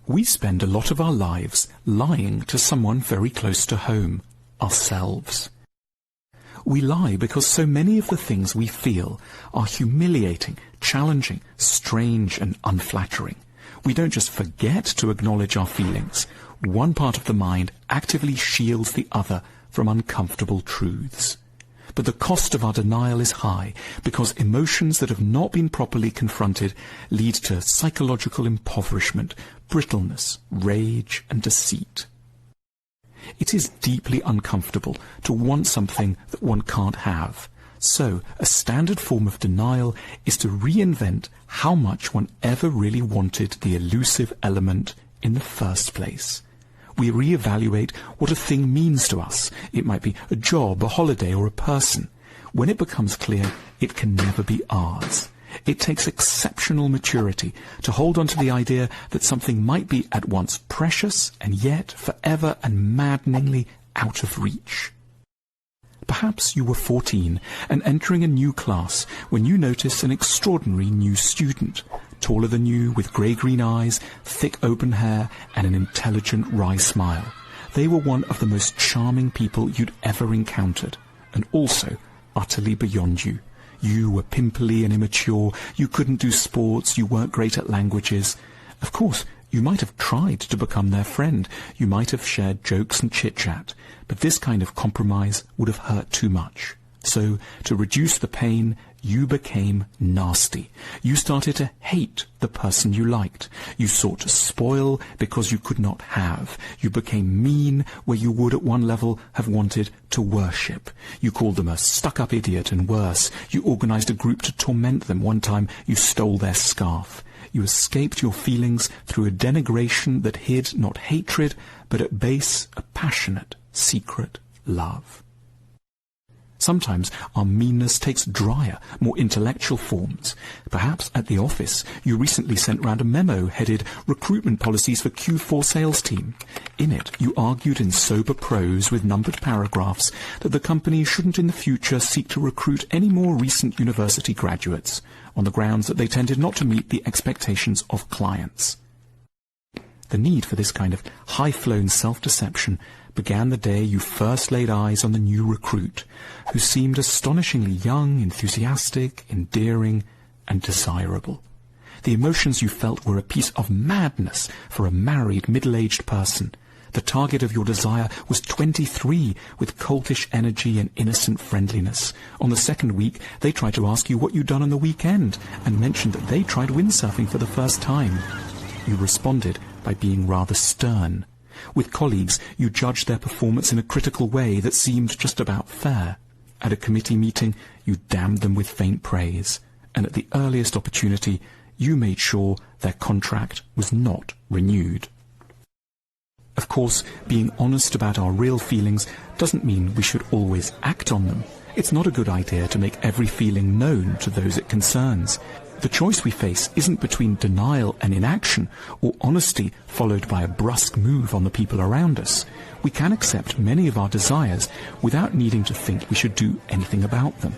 We spend a lot of our lives lying to someone very close to home, ourselves. We lie because so many of the things we feel are humiliating, challenging, strange and unflattering. We don't just forget to acknowledge our feelings. One part of the mind actively shields the other from uncomfortable truths. But the cost of our denial is high because emotions that have not been properly confronted lead to psychological impoverishment, brittleness, rage and deceit. It is deeply uncomfortable to want something that one can't have. So, a standard form of denial is to reinvent how much one ever really wanted the elusive element in the first place. We reevaluate what a thing means to us. It might be a job, a holiday, or a person. When it becomes clear, it can never be ours. It takes exceptional maturity to hold on to the idea that something might be at once precious and yet forever and maddeningly out of reach. Perhaps you were 14 and entering a new class when you noticed an extraordinary new student, taller than you, with grey-green eyes, thick open hair, and an intelligent wry smile. They were one of the most charming people you'd ever encountered, and also utterly beyond you. You were pimply and immature, you couldn't do sports, you weren't great at languages. Of course, you might have tried to become their friend, you might have shared jokes and chit-chat, but this kind of compromise would have hurt too much. So, to reduce the pain, you became nasty. You started to hate the person you liked. You sought to spoil because you could not have. You became mean where you would at one level have wanted to worship. You called them a stuck-up idiot and worse. You organized a group to torment them. One time you stole their scarf. You escaped your feelings through a denigration that hid not hatred, but at base a passionate, secret love. Sometimes our meanness takes drier, more intellectual forms. Perhaps at the office you recently sent round a memo headed Recruitment Policies for Q4 Sales Team. In it you argued in sober prose with numbered paragraphs that the company shouldn't in the future seek to recruit any more recent university graduates, on the grounds that they tended not to meet the expectations of clients. The need for this kind of high-flown self-deception began the day you first laid eyes on the new recruit, who seemed astonishingly young, enthusiastic, endearing, and desirable. The emotions you felt were a piece of madness for a married, middle-aged person. The target of your desire was 23, with coltish energy and innocent friendliness. On the second week, they tried to ask you what you'd done on the weekend, and mentioned that they tried windsurfing for the first time. You responded by being rather stern. With colleagues, you judged their performance in a critical way that seemed just about fair. At a committee meeting, you damned them with faint praise. And at the earliest opportunity, you made sure their contract was not renewed. Of course, being honest about our real feelings doesn't mean we should always act on them. It's not a good idea to make every feeling known to those it concerns. The choice we face isn't between denial and inaction, or honesty followed by a brusque move on the people around us. We can accept many of our desires without needing to think we should do anything about them.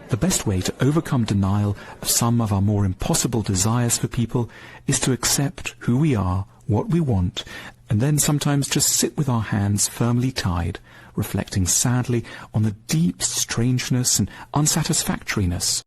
The best way to overcome denial of some of our more impossible desires for people is to accept who we are, what we want, and then sometimes just sit with our hands firmly tied, reflecting sadly on the deep strangeness and unsatisfactoriness